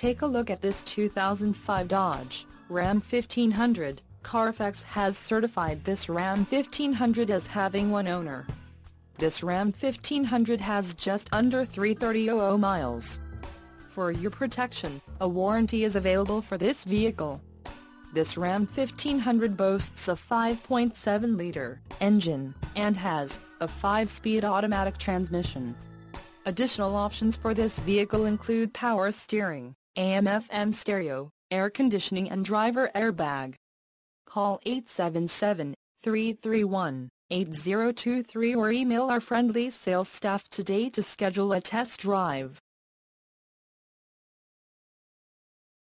Take a look at this 2005 Dodge Ram 1500. Carfax has certified this Ram 1500 as having one owner. This Ram 1500 has just under 330,000 miles. For your protection, a warranty is available for this vehicle. This Ram 1500 boasts a 5.7-liter engine and has a 5-speed automatic transmission. Additional options for this vehicle include power steering, AM/FM stereo, air conditioning and driver airbag. Call 877-331-8023 or email our friendly sales staff today to schedule a test drive.